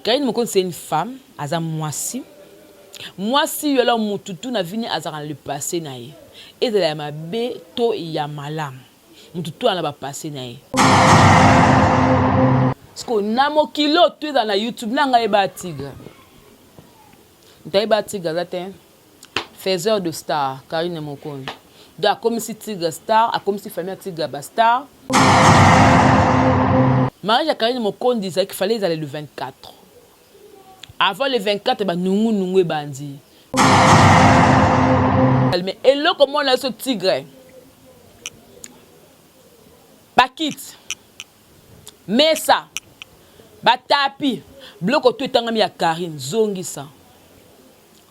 Karine Mokonzi c'est une femme, aza mwasi. Mwasi yola mututu na vini azara le passé nae. Et de la mabe to ya malam. Mututu ana ba passé nae. Parce que namo kilo tu dans la YouTube nanga eba tigre. Ntaiba tigre zaten. Faiseur de star, Karine Mokonzi. Donc comme si tigre star, comme si famille tigre ba star. Mariage à Karine Mokonzi disait qu'il fallait aller le 24. Avant le 24, bah nous bandi. Mais et là comment on a ce tigre? Pakit. Mesa. Batapi. Bloco tout tangami ya Karine zongisa.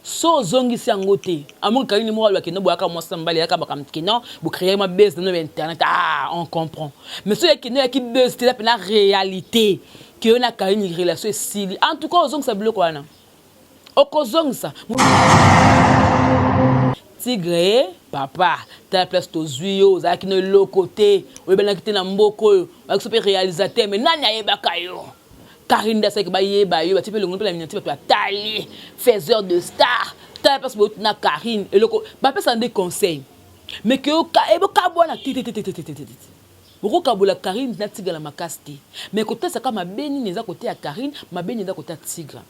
So zongisa ngote. Amon Karine mo alwa keno boaka mo sambali ya kabaka mkino, bu créer ma base dans internet. Ah, on comprend. Mais ceux qui ne qui buzz c'est la réalité. Que on a Karine une relation style. En tout cas, ozong ça bloque wana. Okozong ça. Tigre, papa, ta place to zuyo, za ki no lo côté, o ben akite na mboko, ba super réalisateur mais nani ayeba kayo. Karine da sek ba yeba yo, ba tipe le ngompe la miniature ba tali, faiseur de star. Ta place bo na Karine et loko, ba pesa des conseils. Mais que o ka ebo ka bona titi. Boko kabola Karine na tigre la makasti. Mais côté ça comme mabeni neza côté ya Karine, mabeni neza côté tigre.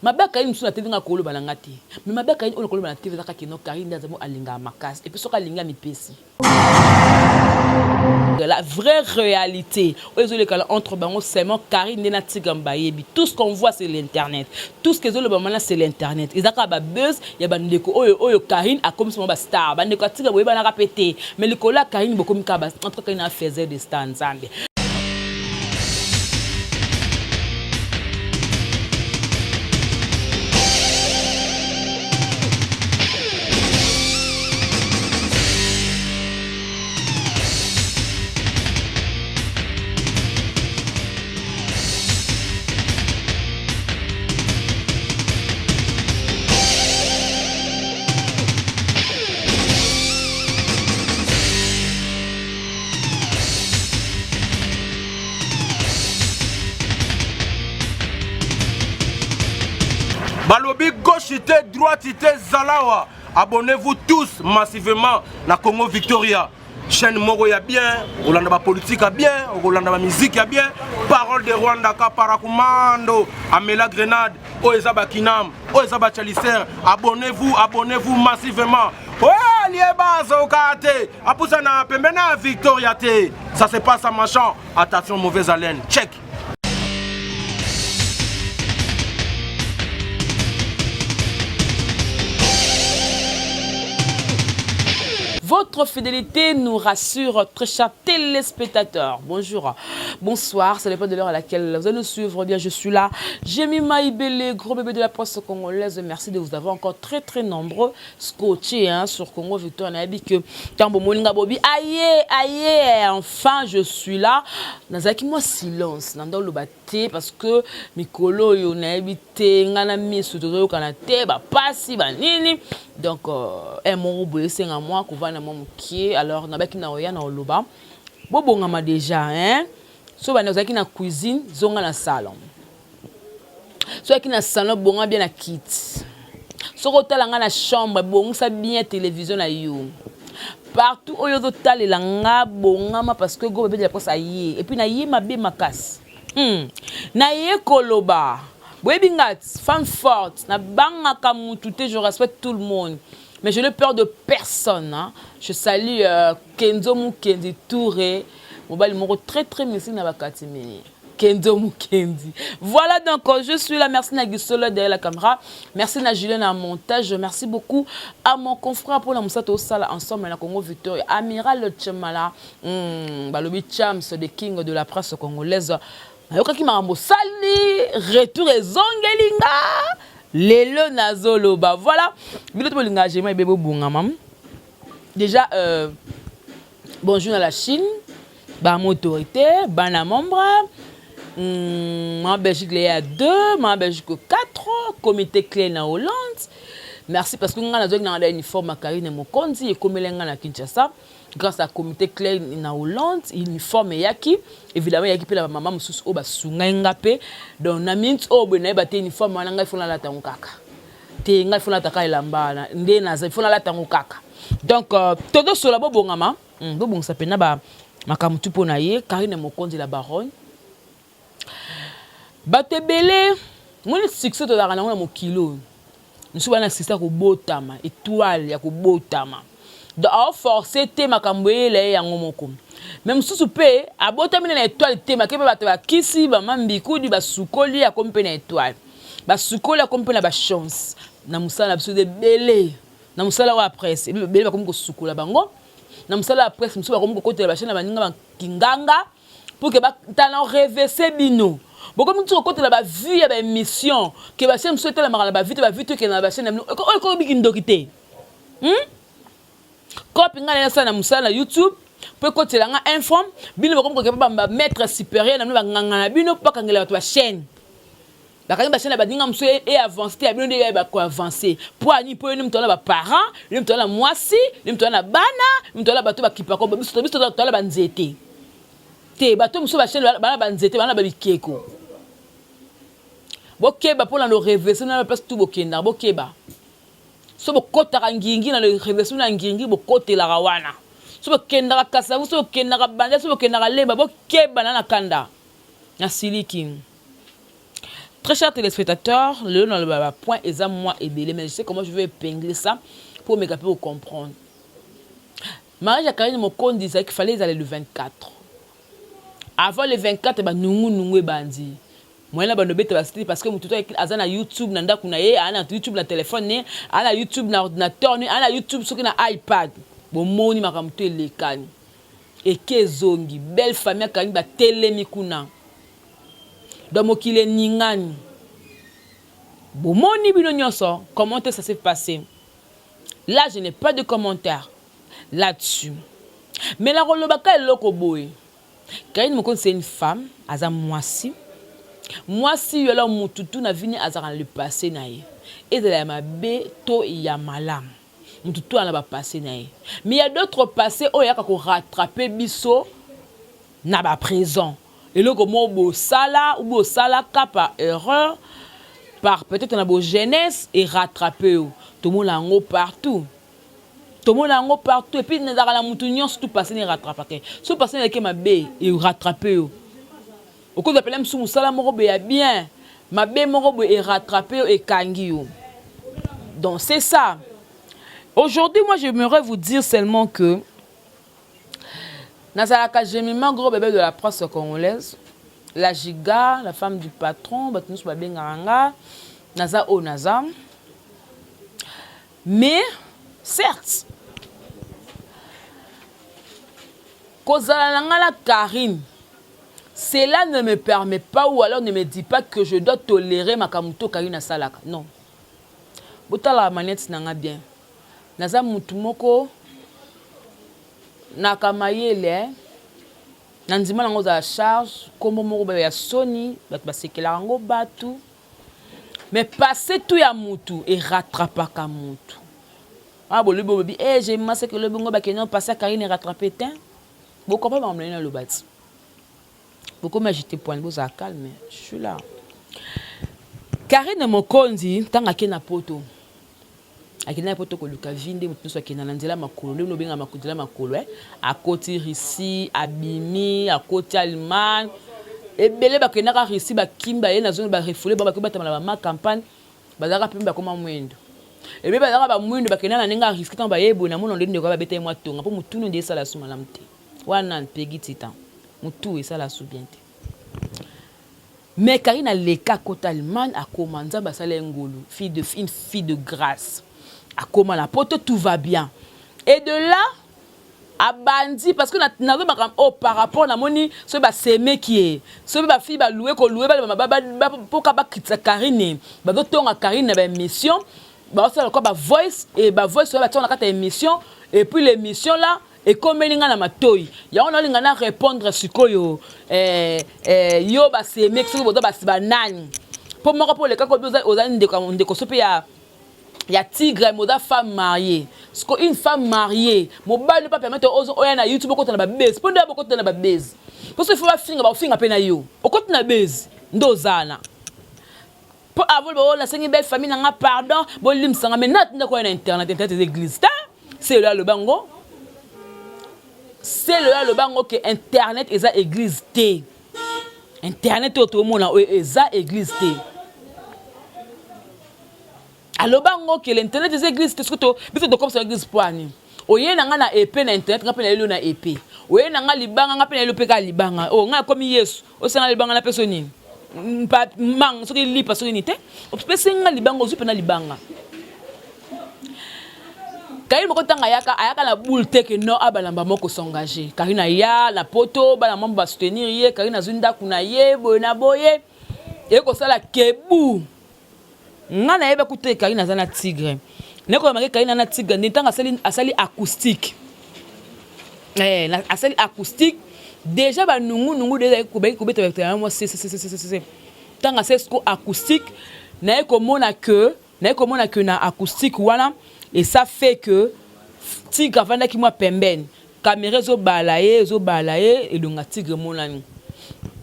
Mabé Karine suna tete nga kolo balangati. Mais mabé Karine on kolo balangati za kino Karine neza mo alinga makasi. Et puis soka linga mi pesi. La vraie réalité entre bango seulement Karine na tigre mbayebi. Tout ce qu'on voit c'est l'internet. Tout ce que zo le bamana c'est l'internet. Izaka ba buzz ya bandeko oyo Karine a comme ba star. Bandeko tigre boye bana répéter. Mais le kola Karine boko mikaba entre Karine a faisait des stars nzambe. Balobi gauchité, droitité, Zalawa. Abonnez-vous tous massivement na Congo Victoria. Chaîne Moro ya bien, Olanda politique a bien, Olanda musique a bien. Parole de Rwanda ka parakumando, Amela Grenade, Oezaba Kinam, Oezaba Chalicer. Abonnez-vous massivement. Ouais, lieba zokate. Apusa na pembena Victoria te. Ça se passe à Machan. Attention mauvaise haleine. Check. Votre fidélité nous rassure, très chers téléspectateurs. Bonjour, bonsoir, ça dépend de l'heure à laquelle vous allez nous suivre. Bien, je suis là. J'ai mis Maïbélé, gros bébé de la presse congolaise. Merci de vous avoir encore très nombreux scotchés sur Congo Victoria. On a dit que Tambo Molinga Bobi, aïe, enfin je suis là. Nazaki moi silence, dans le bâté parce que Mikolo on a habité, ngana mi sutoro kanate, ba pasi ba nini. Donc un mot c'est à moi qu'on va na mon qui alors na baki na oya na oloba. Bobo ngama déjà so ba nazaki na cuisine zonga na salon. So yaki na salon bonga bien na kit. So kotala nga na chambre bonga sa bien télévision na yo. Partout où yo totale la nga bonga parce que go bébé de la presse aïe et puis na yé ma bé makas. Na yé koloba. Webingat, femme forte, na banga kamutute, je respecte tout le monde. Mais je n'ai peur de personne. Hein. Je salue Kenzo Mukendi Touré. Mobile Moro très merci na bakatimi. Kenzo Mukendi. Voilà donc je suis là. Merci na Gisolo derrière la caméra. Merci na Julien en montage. Merci beaucoup à mon confrère pour la Moussato Sala ensemble na Congo Victoria. Amiral Tchemala, Balobi Chams, the king de la presse congolaise. Yoka marambo sali retour ezongelinga lelo nazoloba voilà biloto bolinga jema bebo bunga mam déjà bonjour à la Chine ba autorité bana membre en Belgique il y a 2 en Belgique 4 comité clé na Hollande merci parce que nga nazo na uniforme Karine Mokonzi et komelenga na Kinshasa grâce à comité clair na Hollande uniforme yaki évidemment yaki pe la maman mususu o ba sunga ngapé donc na minute o bena ba te uniforme wana ngai fona la tango kaka te ngai fona taka elamba nde na za fona la tango kaka donc todo sola bo bongama bo bongsa pena ba makamutu pona ye Karine Mokonzi la baronne batebele moni succès to la kana na mokilo nsu bana succès ko botama étoile ya ko botama donc forcer te makambo ele yango moko même susu pe abotami na étoile te makepe bato ba kisi ba mambikudi ba sukoli ya kompe na étoile ba sukoli ya kompe na ba chance na musala biso de belé na musala wa presse belé ba komko sukola bango na musala wa presse musu ba komko kotela ba chaîne ba ninga ba kinganga pour que ba tana reverser bino beaucoup de gens côté la ba vue ya ba émission que ba chaîne musu tela mara ba vite que na ba chaîne ko bikindokité Copie nga na musala YouTube peut côté la nga informe bino ba komko ke ba maître supérieur na ba nganga na bino pa kangela ba chaîne ba kanga ba chaîne ba dinga musu et avancer ya bino de ba ko avancer pour ani pour ni mtona ba parents ni mtona mwasi ni mtona bana ni mtona bato ba kipa ko biso to ba nzete te bato musu ba chaîne bana ba nzete bana ba bikeko bokeba pour le réverser na place tout bokenda bokeba so bokota ngingi na le réverser na ngingi bokote la rawana so bokenda kasa so bokenda banda so bokenda leba bokeba na kanda na siliki. Très chers téléspectateurs, le nom le point est à moi et belé mais je sais comment je vais épingler ça pour me capter pour comprendre. Mariage à Karine Mokonzi disait qu'il fallait aller le 24. Avant le 24 ba nungu bandi. Moi là bano beta basiti parce que mututo azana YouTube na ndaku na ye ana YouTube na téléphone ne ana YouTube na ordinateur ne ana YouTube soki na iPad bon moni makamuto elekani et kezongi belle famille kani ba telemi kuna dans mokile ningani bon moni bino nyonso comment ça s'est passé là je n'ai pas de commentaire là-dessus mais la rolobaka eloko boy Karine Mokonzi c'est une femme aza mwasi moi si yo la mututu na vini azara le passé nae et de la mabe to ya malam mututu ana ba passé nae mais il y a d'autres passés o ya ko rattraper biso na ba présent et le comment bo sala ou bo sala ka par erreur par peut-être na bo jeunesse et rattraper tout monde lango partout tout monde lango partout et puis na la mutu nyonso tout passé ni rattraper so passé na ke mabe et rattraper au cours de l'appeler sous musala moko be bien ma be moko est rattrapé et kangi. Donc c'est ça. Aujourd'hui moi j'aimerais vous dire seulement que Nazalaka Jemima gros bébé de la presse congolaise la Giga la femme du patron batunus ba bengaranga naza o naza mais certes kozala ngala Karine cela ne me permet pas ou alors ne me dit pas que je dois tolérer ma kamuto Karine Salaka. Non. Botala la manette nanga bien. Naza mutu moko nakamayele nandima nango za charge kombo moko ba ya Sony ba sekela ngo batu mais passer tout ya mutu et rattraper ka mutu. Ah bo le bobi j'ai massé que le bongo ba kenyo passer Karine rattraper tin. Beaucoup pas m'emmener dans le bâti. Beaucoup m'agiter point de à calme, je suis là. Karine Mokonzi, tant à Kena Poto. À Kena Poto, que le Kavinde, tout ce qui est dans l'Andela Makolo, nous bien à Makudela Makolo, à côté Rissi, à Bimi, à côté Allemagne. Et belé Bakena Rissi, Bakimba, et la zone Barefoulé, Babakuba, ma campagne, Bazara Pimba comme un moindre. Et bien Bazara Moindre, Bakena, Nenga risque en Bayebo, Namon, on ne doit pas bêter moi tout, pour nous tout nous dire ça la soumalamte. Wanan, Peggy Titan. Moutou et ça la soubiente. Mais Karine a les cas Allemagne a commandé une fille de grâce. A commandé la pote tout va bien. Et de là a bandi parce que par rapport à moni ce ba semé qui est ce ba fille ba louer ko louer ba pour ka ba kitsa Karine ba do tonga Karine ba émission ba ça quoi ba voice et ba voice ba tonga ka émission et puis l'émission là et comme il y a matoi ya on a répondre sikoyo yo ba semé que ba nani pour moi pour les cas ko ozani de ko sope ya Il y a tigre, moda femme mariée. Parce qu'une femme mariée, mon bal ne pas permettre aux gens na YouTube quand on a base. Pendant beaucoup de na base. Parce qu'il faut finir à peine yo. Au côté na base, ndozana. Pour avoir la cinq belle famille n'a pardon, bon lim sanga mais nat na quoi internet des églises. C'est là le bango. C'est là le bango que internet et ça église té. Internet tout le monde et ça église té. Alors bango que l'internet des églises c'est surtout biso de comme ça église poani oye nanga na épée na internet ngapena elo na épée oye nanga libanga ngapena elo peka libanga o nga comme yesu o sanga libanga na personne pa mang soki li pa soki nité o pesa nga libanga ozu pena libanga kayi moko tanga ayaka na boule te que non abalamba moko s'engager kayi na ya la poto bala mambo ba soutenir ye kayi na zunda kuna ye boyena boye e ko sala kebu nga na yeba kuté Karine azana tigre neko marqué Karine na tigre ndanga asali acoustique asali acoustique déjà ba nungu déjà ko beta moi c'est tanga c'est acoustique na komona que na acoustique wana et ça fait que tigre vanda ki moi pembeni caméra zo balaye et donc tigre monani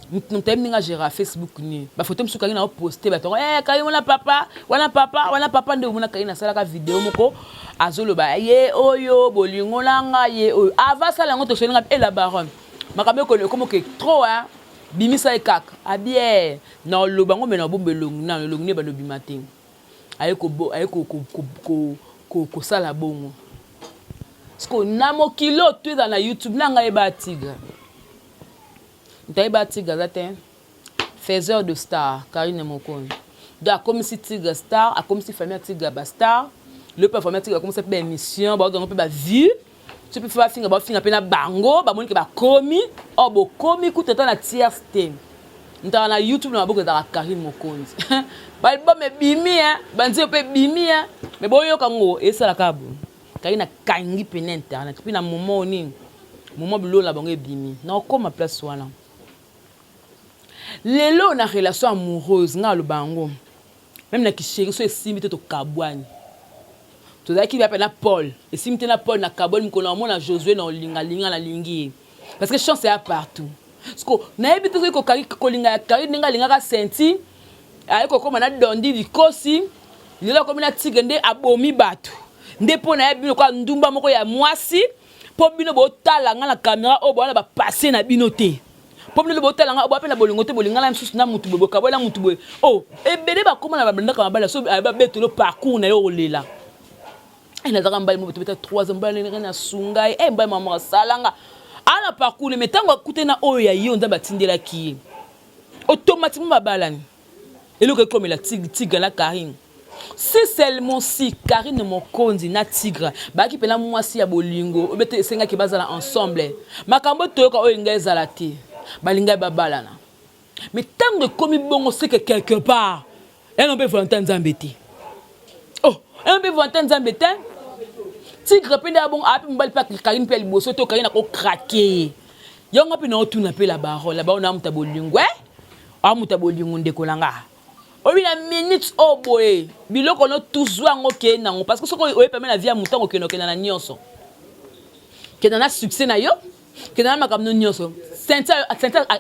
nous t'aimons à gérer Facebook ni ba photo msuka Karine na poster ba to Karine wana papa nde mona Karine na sala ka vidéo moko azolo ba ye oyo bolingo langa ye oyo avant ça lango to soninga et la baronne makambe ko comme que trop bimisa ekaka abie na lobango me na bombelongo na longo ne ba no bimatin ko sala bongo sko na mokilo tu dans la YouTube nanga e ba tigre Taïba Tigre faiseur de star, Karine Mokonzi. Donc, comme si Tigre star, comme si famille Tigre star, le peuple famille Tigre comme ça peut émission, bah on peut ba vie, tu peux faire finir na bango, bah moni que ba komi, oh bo komi coûte tant la tiercé. Nta na YouTube na beaucoup da Karine Mokonzi. Ba ba me bimi hein, ba nzi pe bimi hein, mais boyo kango et ça la kabo. Karine kangi pe internet, puis na moment ni moment bilo la bango bimi. Na comme place wana. Lelo na relation amoureuse nga le bango même na kisheri so esimite to kabwani to zaki ba pena Paul esimite na Paul na kabwani mkono mona Josué na linga na lingi parce que chance est partout parce que na ebite ko linga Karine ninga linga ka senti ayiko koma na dondi likosi lelo komi na tigre nde abomi batu nde pona ebino kwa ndumba moko ya mwasi po bino bo tala nga na caméra o bona ba passer na bino te Comme le botel nga oba pe na bolingote bolingala msusu na mutu bobo kabola mutu boy oh ebele ba koma na ba ndaka mabala so ba betelo parcours na yo olela ina zaka mbali mo peut-être 3 ans mbali na sungai mbali mama salanga ana parcours le metango akute na oyo ya yo nda batindela ki automatiquement babalani eloko comme la tigre la Karine si seulement si Karine Mokonzi na tigre ba ki pela mwasi ya bolingo obete senga ki bazala ensemble makambo toyoka oyo ngezala te balinga babalana mais tant de comme bon c'est que quelque part elle on peut Valentin Zambeti oh elle peut Valentin Zambeti tigre pe na bon api mbali pa Karine pe liboso to Karine ko craquer yonga pe na otuna pe la barole là ba on a mutabolingo a mutabolingo ndekolanga obi na minutes o boye biloko no toujours ngo ke nango parce que soko o permet la vie à mutango ke no ke na nyonso ke na succès na yo ke na makamno nyonso Senta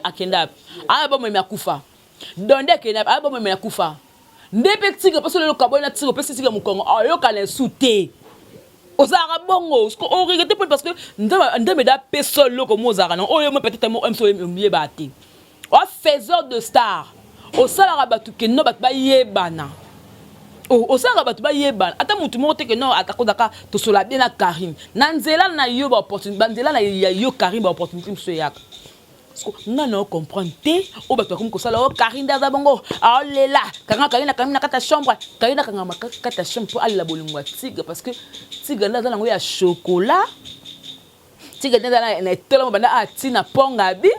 akenda aba mo me akufa donde akenda aba mo me akufa ndebe tigre parce que le kabon na tigre parce que tigre mukongo ayo kala souté ozara bongo o regretter parce que ndeme da peso loko mo ozara non oyo mo peut-être mo mso mié bati o faiseur de star o sala batu ke no bat ba yebana o sala batu ba yebana ata mutu mo te ke no atakodaka to sola bien na Karine na nzela na yo ba opportunité nzela na yo Karine ba opportunité mso yaka nga na comprendre te o bato comme ko sala o Karine daza bongo a lela kanga Karine na kata chambre Karine kanga makata chambre pour aller la bolingo tigre parce que tigre daza nango ya chocolat tigre daza na tellement banda a tina ponga bi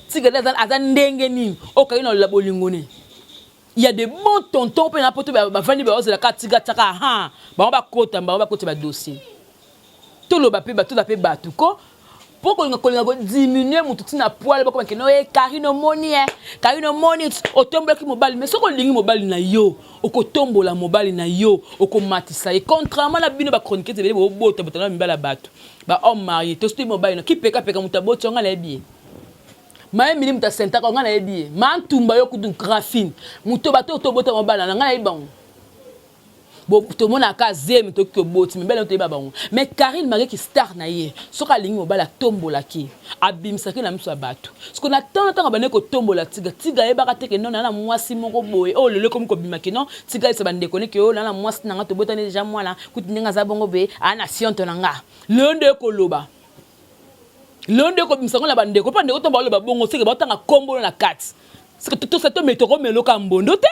tigre daza aza ndenge nini o Karine la bolingo ne il y a des bons tontons pe na poto ba vandi ba ozela ka tigre taka ba kota ba dossier tout le ba pe ba tout la pe batuko pour qu'on diminue mon tout na poil comme que non Karine Moni Karine Moni otombola ki mobile mais soko lingi mobile na yo okotombola mobile na yo okomatisa et contrairement na bino ba chroniquer tebele bo bota botana mbala bato ba homme marié to sti mobile ki peka mutaboti nga na bien maye mili muta senta ko nga na bien ma ntumba yo kudu graphine muto bato to bota mobile na nga na bon bon tout le monde a casé mais to que boti mais belle to ba bon mais Karine Marie qui star na ye soka lingi mobile tombola ki abimisa ki na miso bato ce qu'on attend tant ba ne ko tombola tiga e ba ka teke non na mwasi moko boye oh le comme ko bimaki non tiga se ba ndeko ne ke oh na mwasi na nga to bota ne déjà moi là kuti ninga za bongo be ana sionto na nga londe ko loba londe ko bimisa ko na ba ndeko pa ndeko to ba loba bongo seke ba tanga kombo na kat c'est que tout ça to metoko meloka mbondo te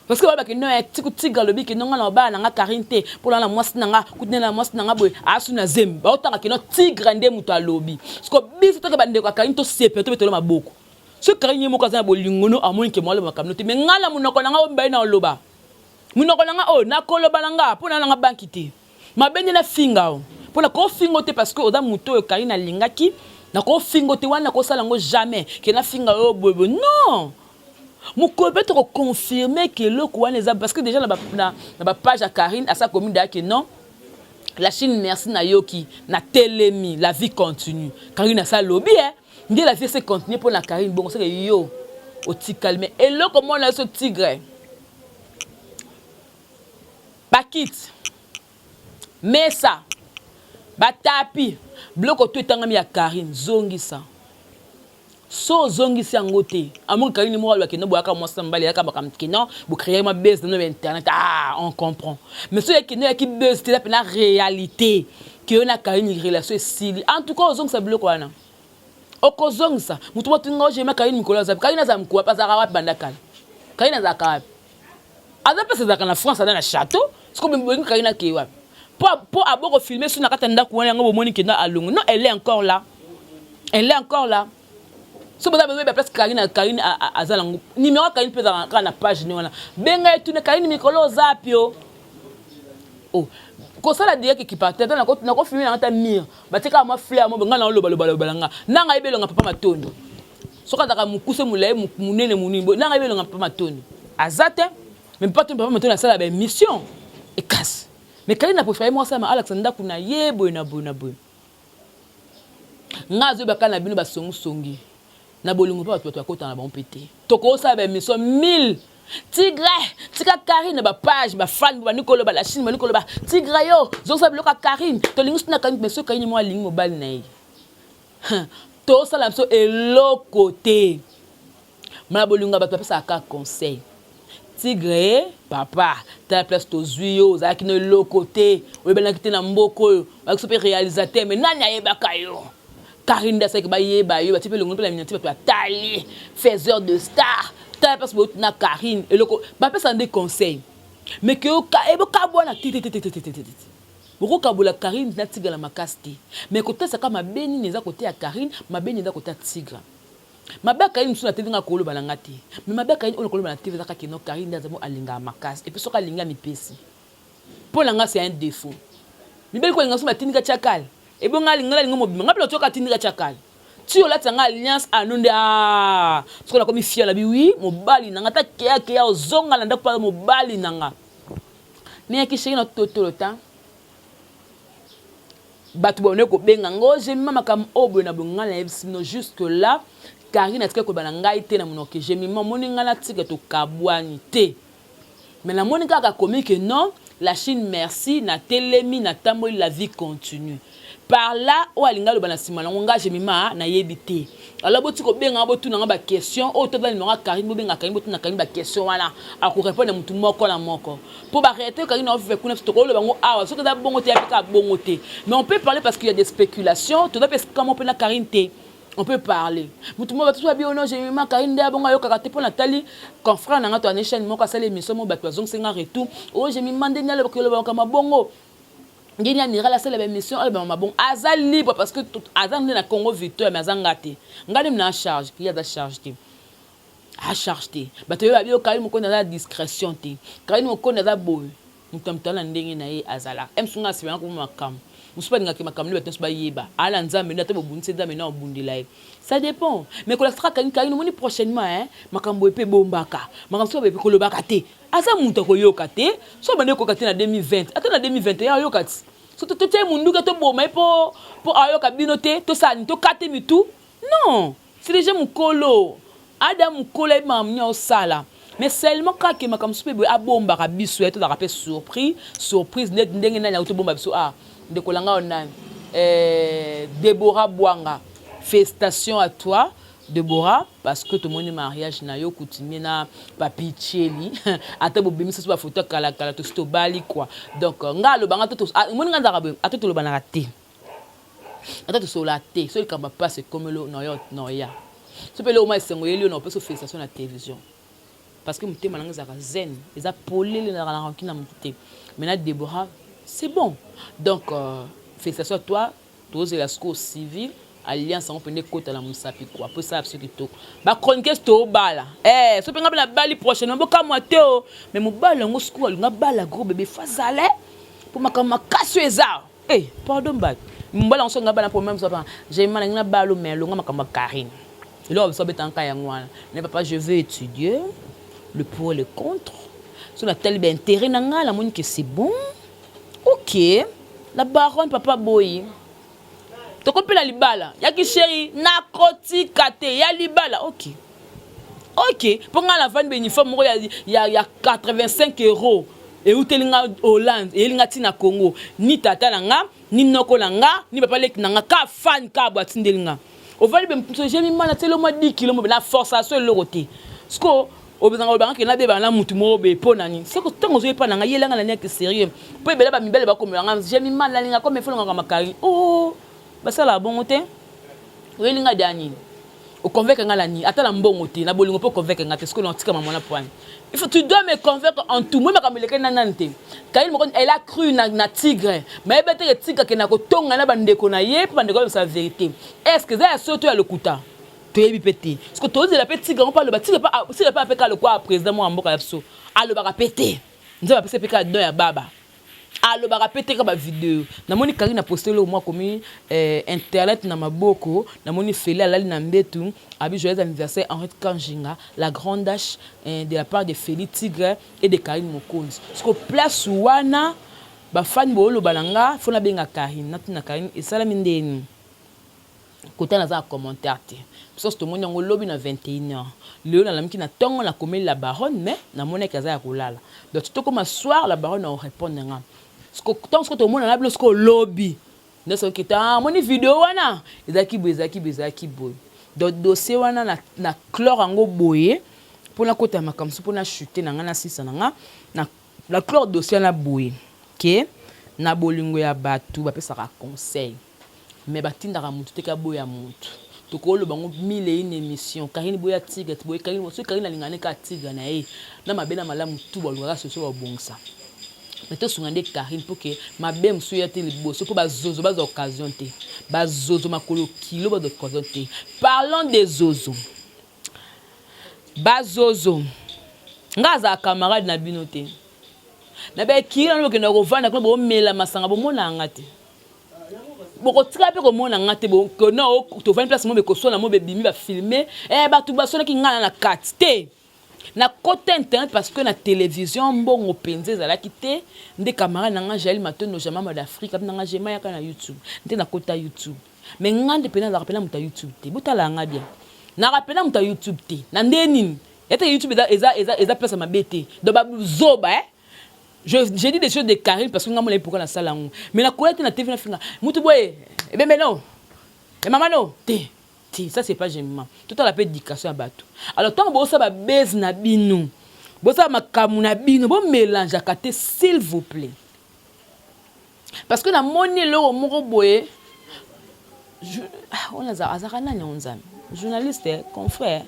parce que ba ki no tiku tiga lobi ki non na ba na nga Karine te pour la mwasi na nga kuti na mwasi na nga boye asu na zem ba otanga ki no tigre nde muto alobi parce que biso to ka bande ko Karine to sepe to betelo maboko ce Karine mo kaza bolingono amoni ke mwalo makamno te mais ngala munoko na nga ombai na oloba munoko na nga o na koloba na nga pour na nga banki te mabende na finga o pour la ko fingo te parce que oda muto yo Karine alingaki na ko fingo te wana ko sala ngo jamais ke na finga o bobo non. Mon copain te confirmer que le quoi les a parce que déjà na page à Karine à sa commune que non la Chine merci na yoki na telemi la vie continue Karine a ça lobby hein dit la vie c'est continue pour la Karine bon c'est que yo au petit calme et là comment on a ce tigre Bakit mais ça batapi bloco tout tangami ya Karine zongi ça so zongi si angote amon Karine mo alwa ke no boaka mo sambali aka bakam kino bu créer ma base dans internet on comprend mais so yaki no yaki base c'est la réalité que on a Karine relation sili en tout cas zongi ça bloque wana okozongi ça mutu mo tinga je ma Karine mikola za Karine za mkuwa pasaka wapi bandakala Karine za ka aza pesa za kana France dans la château ce que bongo Karine ke wapi pour aboko filmer sur na katanda kuwana ngo bomoni ke na alungu non elle est encore là so vous avez besoin de place Karine azalango numéro Karine peut dans la page ni wana benga etu ne Karine mikolo zapio oh ko sala dire qui partait na ko filmer na ta mire batika ma fleur mo benga na loba nga nanga ibelonga papa matondo soka daka mukuse mulai munene munimbo nanga ibelonga papa matondo azate même pas ton papa matondo na sala ba mission et casse mais Karine a préféré moi ça ma Alexandra kuna yebo na bona boy ngazo bakana bino basongi na bolingo pa bato akota na bon pété toko sa ba mission 1000 tika Karine ba page ba fan ba nikolo ba la Chine ba nikolo ba tigre yo zo sa bloka Karine to lingi na Karine mais so Karine mo lingi mobile na yi to sa la so elo côté ma bolingo ba pesa ka conseil tigre papa ta place to zuyo za ki no lo côté o be na kiti na mboko ba so pe réalisateur mais nani ayeba kayo Karine da seki ba yeba yo ba tipe longo pe la miniature ba tali faiseur de star ta parce que na Karine et loko ba pesa des conseils mais que ka ebo ka bona titi boko ka bola Karine na tigre la makasti mais côté ça ka mabeni neza côté ya Karine mabeni neza côté ya tigre mabe Karine suna tete nga kolo bana ngati mais mabe Karine on kolo bana tete zaka kino Karine da zamo alinga makasi et puis soka linga mipesi pour la nga c'est un défaut mi beli ko nga suma tinika chakal et bon ngali ngala ngomo bima ngapela toka tinika chakal ti o latanga alliance anonde ce qu'on a comme fier la bi oui mobali nanga ta ke ozonga landa pa mobali nanga mais ki chéri notre toto le temps batu bonne ko benga ngoje mama kam obo na bongala sino jusque là Karine est-ce que ko bana ngai te na monoke je mi moni ngala tike to kabwani te mais la monika ka komi que non la Chine merci na telemi na tambo la vie continue par là o alinga lo bana simala ngonga je mima na yebité alors boti ko benga botu na ba question o to bana nga Karine benga Karine botu na Karine ba question wana a ko répondre mutu moko la moko pour ba arrêter Karine on fait kuna to ko lo bango awa so que da bongo te apika bongo te mais on peut parler parce qu'il y a des spéculations to da parce comment on peut na Karine te on peut parler mutu mo ba to bien non je mima Karine da bongo yo kaka te pour Nathalie confrère na nga to nation moko sa l'émission mo ba to zong senga retour o je mima ndenya le ko lo bango kama bongo ngini anira la seule émission elle ba bon azal libre parce que tout azal na Congo Victor mais azangate ngani na charge il y a da charge te a charge te ba to ba bio Karine mo ko na discrétion te Karine mo ko na da boy mutamtala ndenge na ye azala em sunga siba ko makam musupa ninga ke makamno betenso ba yeba ala nzambe na tebo bunse nzambe na obundila ye ça dépend mais ko la stra kan kan moni prochainement hein makambo epe bombaka makambo so bepe ko lobaka te asa muntu ko yoka te so bande ko kate na 2020 ata na 2021 yoka ti so to te mundu ke to boma po ayoka binote to sani to kate mitu non c'est déjà mukolo adam mukolo e mamnya osala mais seulement quand que makambo so be abomba ka biso eto da rapé surprise net ndenge na to bomba biso de kolanga onani Déborah Bouanga, félicitations à toi Déborah parce que tout le monde mariage na yo coutumier na papi Tcheli ata bo bimi so ba photo kala to sto bali quoi donc nga lo banga to mon nga nzaka ata to lo bana raté ata to so la té so le kamba pas c'est comme le no ya so pe le o ma sengo yeli no pe so félicitations na télévision parce que mutema nanga zaka zen eza polele na la rancune na muté maintenant Déborah c'est bon donc félicitations à toi tous les asco civil alliance on peut kota la musapi quoi pour ça absolument tout ba chronique sto bala so penga na bali prochainement boka moite o mais mo bala ngo sco nga bala gros bébé fazale pour makama kaso eza pardon ba mbala on so nga bala pour même ça j'ai mal nga balo mais lo nga makama Karine là ça betan ka yangwana mais papa je veux étudier le pour et le contre sur la tel ben intérêt na nga la moni que c'est bon OK la baronne papa boy to kopela libala yaki chéri na koti kate ya libala OK pour nga la vendre uniforme il y a 85 € et où telinga Hollande et linga tina Congo ni tata langa ni noko langa ni papa lek nanga ka fan ka boatindelinga au vali ben j'ai mis mal telo mo 10 km na force à so loroté sko obezanga obanga ke na beba na mutu mo be ponani c'est que tant ozo pa nanga yelanga na nek sérieux po bela ba mibele ba komela j'ai mis mal la linga comme il faut nga makari bah ça la bon côté oui linga dani au convaincre nga la ni ata la mbongo te na bolingo po convaincre nga te ce que l'on tika maman la poigne il faut tu dois me convaincre en tout moi makamele ke nanante kaini moko elle a cru na tigre mais bete ke tigre ke na ko tonga na bandeko na ye pa ndeko sa vérité est-ce que ça surtout à le kuta to yebi pété parce que to la petit tigre on parle ba tigre pas si pas apeka le quoi président moi mboka ya biso allo ba pété nzaba pese peka do ya baba allo ba pété ka ba vidéo na moni Karine a posté le moi comme internet na maboko na moni fele alali na mbetu abi joyeux anniversaire Henriette Kanjinga la grande dash de la part de Félix Tigre et de Karine Mokonzi parce que place wana ba fan bolo balanga fona benga Karine na Karine et sala mindeni côté na za commentaire te parce que tout le monde on lobby na 21h le na lamki na tongo na komeli la baronne mais na mona kaza ya kolala donc tout comme soir la baronne on répondre nga tant que tout le monde na bloque lobby na so kita moni vidéo wana ezaki boy donc dossier wana na chlore ango boye pour na kota makamso pour na chuter na nga na sisa na nga na la chlore dossier na boye OK na bolingo ya batu ba pesa ka conseil mais batindaka mutu te ka boya mutu to ko lo bango 1001 émission Karine boya tigre boya Karine so Karine alingane ka tigre na na mabena malamu tu bolunga soso ba bongsa mais to sungande Karine pour que mabem so yate liboso pour ba zozo ba occasion te ba zozo makolo kilo ba occasion te parlons des zozo ba zozo ngaza camarade na binote na ba kila no ke na rovana ko bo mela masanga bo mona ngate boko tika pe ko mona ngate bo ko no to 20 place mo be ko so na mo be bimi ba filmer ba tu ba so na ki ngana na katite na côté internet parce que na télévision mbongo penze za kité nde camarade nanga Jaël Matono jamama d'Afrique nanga jema ya na YouTube nde na kota YouTube mais ngande pena za rappeler muta YouTube te butala nga bien na rappeler muta YouTube te na ndeni ete YouTube eza place ma bête do ba zoba j'ai dit des choses de Karine parce que nga molé pourquoi na sala ngo mais na collecte na TV na finga mutu boye ebe meno e mama no te ça c'est pas gênant tout à la paix d'éducation à bateau alors tant que ça va baiser na bino bosa makamu na bino bon mélange à côté s'il vous plaît parce que na moni lo moko boye on a azaka nani onzami journaliste confrère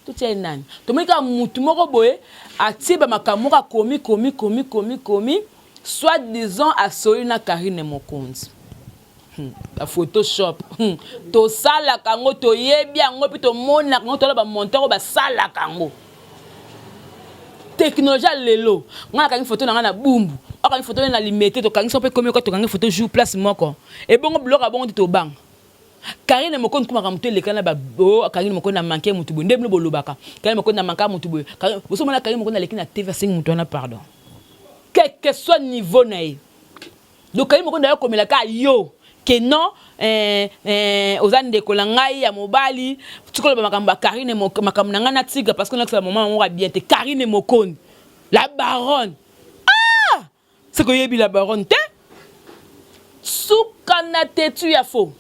tout est nani to mika mutu moko boye atiba makamu ka komi soit disons à Solina Karine Mokonzi la Photoshop to sala kango to yebi yango pi to mona kango to la ba monteur ba sala kango technologie lelo ngana kangi photo na bumbu une photo na limité to kangi so pe comme to kangi photo jour place moko et bon bloc a bon to bang Karine moko nkuma kamuto le kana ba o Karine moko na manquer mutu bo ndebno bolobaka Karine moko na manquer mutu bo boso mona Karine moko na lekina TV5 mutu na pardon quel que soit niveau na ye donc Karine moko na yo komela ka yo que non ozande ko langai ya mobali tukolo ba makamba Karine moko makamna ngana tiga parce que na ça moment on va bien te Karine moko la baronne ah c'est que yebi la baronne te soukana te tu ya faux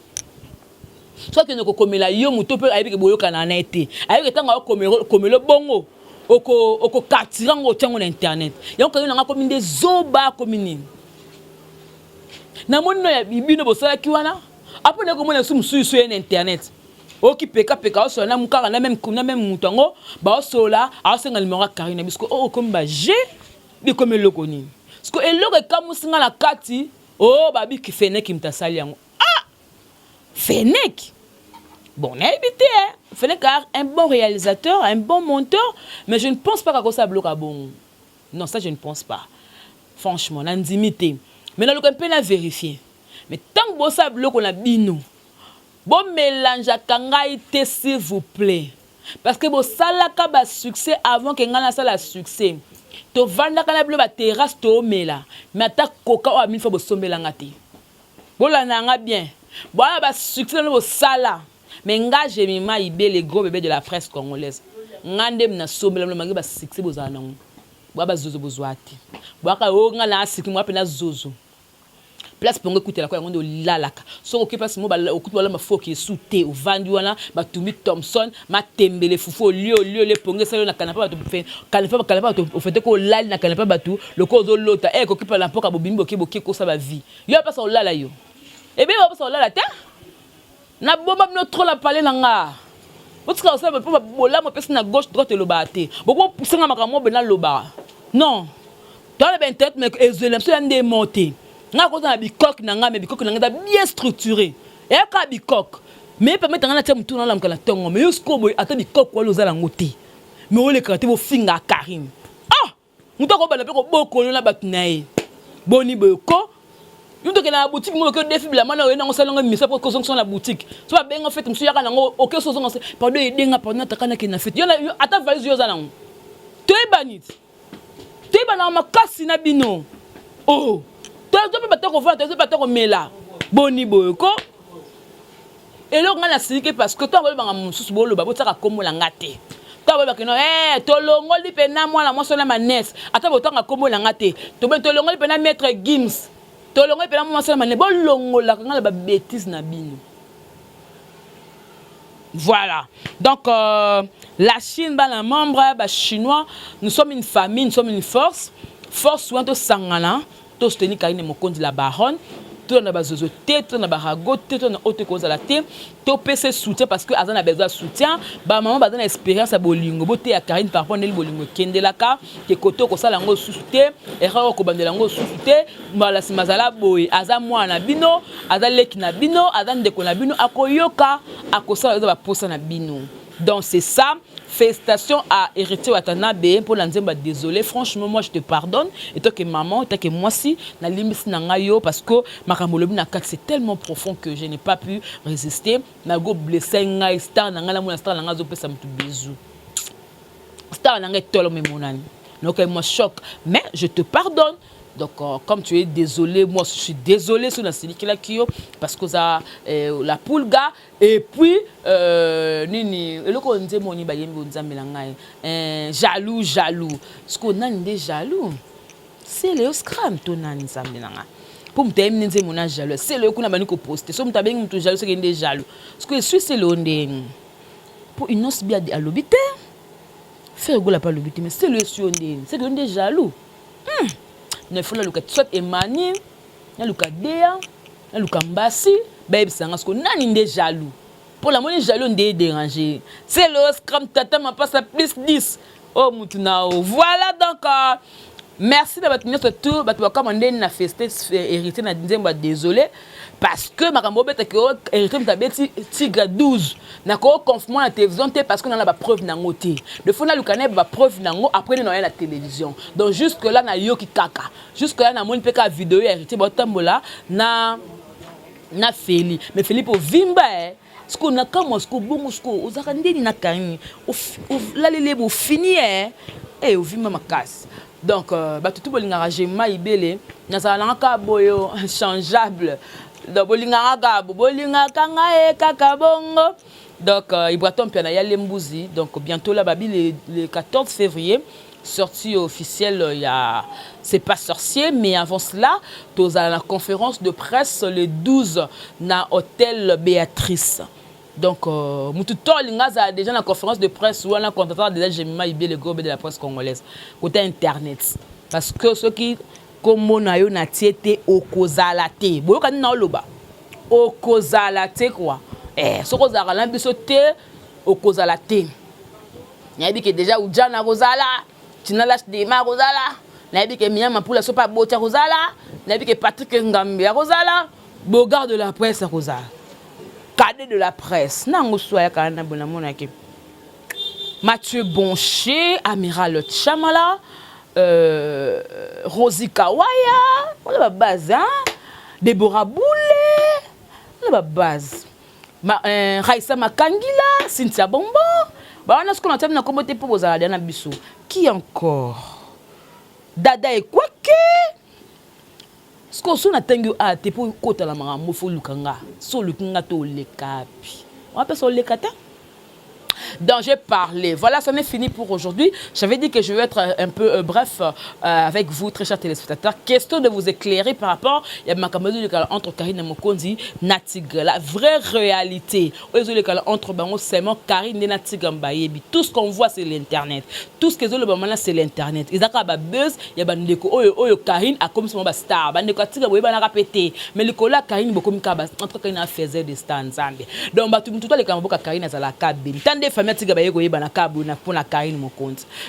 soit que nous komela yo muto pe ayebi ke boyoka na été ayebi tanga komelo bongo oko katirango tyango na internet yango kanyo nga komi nde zoba komini na monno ya bibino bosala kiwana apone ko mona sumsu na internet oki peka oso na mukaka na même mutango ba osola asenga limora Karine bisko komba je bi komelo koni parce que eloko kamusinga na kati babi ki Fennek mtasali yango Fennek. Bon, on a évité, hein. Fennek un bon réalisateur, un bon monteur, mais je ne pense pas que ça bloque à bon. Non, ça je ne pense pas. Franchement, on a intimité. Mais là, on peut la vérifier. Mais tant que ça bloque, on a bino. Bon mélange à kangaïté, s'il vous plaît. Parce que bon, ça là, succès avant que ngana ça la succès. To vanda kana bleu ba terrasse to mela. Mais atta coca ou a mille fois bo sombe la ngati. Bon là na bien. Bon là ba succès no sala. Mais nga Jemmy Maïbé les gros bébés de la presse congolaise. Ngande na sombe la magi ba succès bo za na. Bo ba zozo bo zwati. Bo ka o nga na siki mo apena zozo. Place pour écouter la quoi on de lalaka. So occupé parce mo ba okuti wala ma foki souté au vandi wana ba Tumi Thompson ma tembele fufu lio le ponge salo na kanapa ba to fe kanapa to ofete ko lali na kanapa ba tout le ko zo lota ko occupé la mpoka bo bimbo ke ko sa ba vie. Yo pas on lala yo. Et bien on pas on lala te. Na bomba no trop la parler nanga. Parce que ça peut bola mo pesi na gauche droite le baté. Boko pusinga makamo bena loba. Non. Dans le internet mais ezelem so yande monter. Nga ko na bikok na nga me bikok na nga bien structuré et ka bikok mais permettre nga na tia mutu na la mkala tongo mais yusko boy ata bikok wala ozala ngoti mais ole kate bo finga Karim mutu ko bala pe ko boko na batu nae boni boko yuto ke na boutique mo ko défi bla mana na ngosalanga misa pour construction la boutique so ba benga fait musu yaka nango OK so zonga pardon edenga pardon takana ke na fait yo na ata valise yo za nango to ebanit to ebana makasi na bino tu peux pas te revoir, tu peux pas te remettre boni boyoko. Et là on a signé parce que toi on va mon sous bolo ba botaka komo la ngate. Toi ba keno tolongo li pena mwana mo sona manès. Ata botanga komo la ngate. To ben tolongo li pena maître Gims. Tolongo li pena mo sona manès. Bolongo la ngala ba bêtise na bino. Voilà. Donc la Chine ba la membre ba chinois, nous sommes une famille, nous sommes une force. Force souvent to sangana. To soutenir Karine Mokonzi la baronne, to na bazozo te, to na barago te, to na ote koza la te, to pese soutien parce que azan a besoin de soutien, ba maman bazana expérience a bolingo, bote ya Karine par rapport à bolingo kendelaka, ke koto ko sala ngo soutien, erreur ko bandela ngo soutien, mbala simazala boy, azan mwana bino, azan leki na bino, azan ndeko na bino, akoyoka, akosala ba posa na bino. Donc c'est ça. Félicitations à Héritier Watanabe pour l'anzemba. Désolé, franchement, moi je te pardonne. Et toi que maman, et toi que moi aussi, na limite nangayo parce que ma kamolobi na kat c'est tellement profond que je n'ai pas pu résister. Na go blessé ngai star nangala mona star nangazo pesa mutu bezu. Star nangai tolo me monani. Donc moi choc, mais je te pardonne. Donc, comme tu es désolé, moi je suis désolé sur la Silikila Kyo parce que ça, la poulga, et puis, nini, le qu'on dit, mon jaloux. Ce qu'on a des jaloux, c'est le scram, ton nan, pour me terminer, mon jaloux, c'est le qu'on a banni qu'on poste. Si on t'a bien tout jaloux, c'est qu'il est jaloux. Ce que je suis, c'est le pour une os bien à l'obité, faire go la pas l'obité, mais c'est le sionné, c'est le des jaloux. Ne faut pas le soit Emmanuel, le Dea, le Mbassi, baby sangasko nani ndé jaloux. Pour la monnaie jaloux ndé dérangé. C'est le scrum tata m'a pas ça plus 10. Oh mutunao. Voilà donc Merci de votre surtout comme on est na festé hérité na nzemba désolé parce que makambo beta que hérité mtabeti tigre 12 na ko confirmer na télévision parce que on a ba preuve na ngoti de fois na lukane ba preuve na ngo après na la télévision donc jusque là na yoki kaka jusque là na moni peka vidéo hérité botambola na feli mais Philippe vimba ce qu'on a comme ce qu'on bon ce qu'on ozaka ndeni na kani la lele bo fini et au vimba makasi. Donc, tout bolingara jema ibele na salanga boyo changeable. Donc bolingara nga kaka bongo. Donc Ibraton Piana ya Lembuzi. Donc bientôt là babi le 14 février sortie officielle il y a c'est pas sorcier mais avant cela tu as la conférence de presse le 12 na hôtel Béatrice. Donc, a déjà la conférence de presse où on a contacté déjà Jemima Ibé, le groupe de la presse congolaise, côté internet. Parce que ceux qui, comme on a eu na tiété au kozalate, vous voyez quand on a au kozalate quoi. Ce qu'on a l'ambitionné au kozalate. Il y a dit que déjà ou Jana Rosala, Tinala Dema Rosala, il y a dit que Miyama Poula Sopa Botia Rosala, il y a dit que Patrick Ngambia Rosala, Bogard de la presse Rosala. Cadet de la presse. Mathieu Boncher, Amiral Chamala, Rosie Kawaya, on a la base, hein? Déborah Boulet, on a la base. Raissa Makangila, Cynthia Bombo. Bah, on a ce qu'on a terminé comme pour vos Diana Bissou. Qui encore? Dada et Kwake. Ce qu'on a tengu à te pour côté la mara mofo lukanga so lukanga to le kapi on appelle ça le kata. Donc j'ai parlé. Voilà, ça n'est fini pour aujourd'hui. J'avais dit que je vais être un peu bref avec vous, très chers téléspectateurs. Question de vous éclairer par rapport à ma camarade entre Karine et Mokondi, Natigre. La vraie réalité. Entre seulement Karine et Natigre Mbayebi. Tout ce qu'on voit, c'est l'Internet. Tout ce que je veux c'est l'Internet. Ils ont buzz, il y a Bandeko, Karine a comme son star. Bandeko Natigre, il a répété. Mais le cola Karine, beaucoup entre Karine a fait des stands. Donc, tout les camarades Karine a la cabine.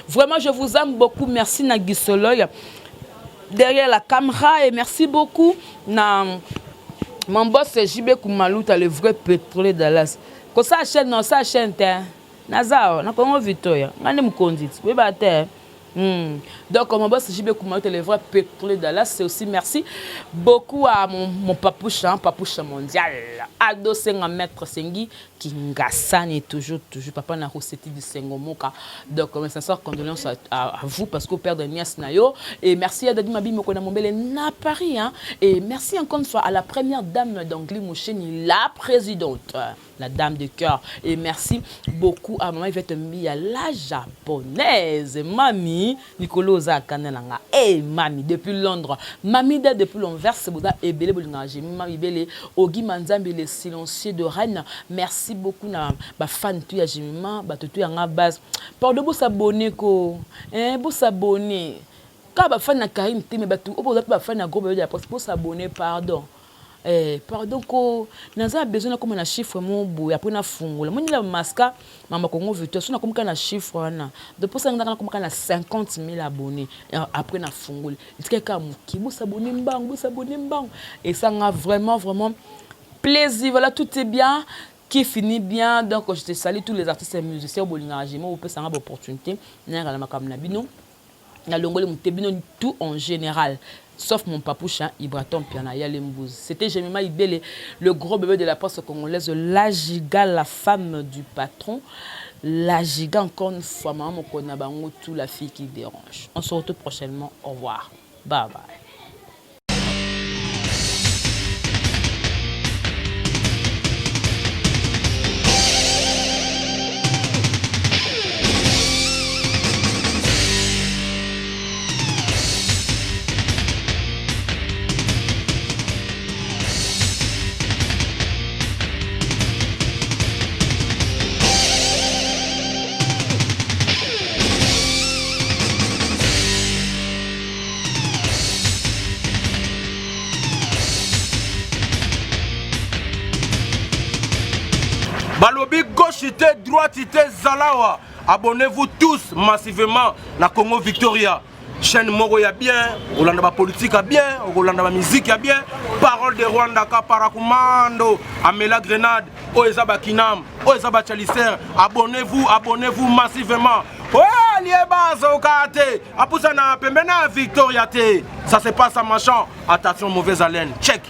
Vraiment, je vous aime beaucoup. Merci Nagisoloy derrière la caméra et merci beaucoup na mon boss JB Koumalouta, le vrai pétrolier de Dallas. Quand ça chaîne non ça chaîne Nazao na Congo Victoria ngane mukondit oui bate. Donc, mon boss JB Koumalouta, le vrai pétrolier de Dallas, c'est aussi merci beaucoup à mon papoucha mondial, Ado Senga Maître Sengi, qui ngassane toujours, papa n'a recette du Sengomoka. Donc, mes sincères condoléances à vous parce que vous père de Nias Nayo. Et merci à Dadi Mabi Mokona Mombele na Paris. Hein. Et merci encore une fois à la première dame d'Angli Moucheni, la présidente, la dame de cœur. Et merci beaucoup à maman Yvette Mia, la japonaise, mamie Nicolo Zakanelanga. Et mamie depuis Londres, mamie depuis l'Anvers, c'est Bouddha et Bélé Bolingaji, mamie Bélé, Ogi Manzambi, les silencieux de Rennes. Merci beaucoup na ba fan tu ya Jimima, ba tutu ya base. Pardon pour s'abonner ko, pour s'abonner. Quand ba fan na Karine te me batu, o ba fan na groupe de la poste pour s'abonner, pardon. Pardon ko naza besoin comme na chiffre mon bout après na fungola moni la maska mama Congo Victoria so na comme na chiffre na de pour ça na comme na 50 000 abonnés après na fungola quelqu'un qui vous s'abonner mbang et ça a vraiment plaisir. Voilà, tout est bien qui finit bien. Donc je te salue tous les artistes et musiciens au Bolingara vous pouvez avoir l'opportunité na la makam na bino na longole mutebino tout en général. Sauf mon papoucha, Ibraton Piana Yalembouz. C'était Jemima Ibele, le gros bébé de la poste congolaise, la giga, la femme du patron. La giga, encore une fois, maman Konabango, tout la fille qui dérange. On se retrouve prochainement. Au revoir. Bye bye. Balobi gauche, droite, zalawa. Abonnez-vous tous massivement na Congo Victoria. chaîne moko ya bien, olanda ba politique ya bien, olanda ba musique ya bien, parole de Rwanda ka parakumando, amela grenade, oeza ba kinam, oeza ba chalicer, abonnez-vous massivement. Ouais, lieba zokate, apusa na pembena Victoria te. Ça se passe à machin, attention mauvaise haleine. Check.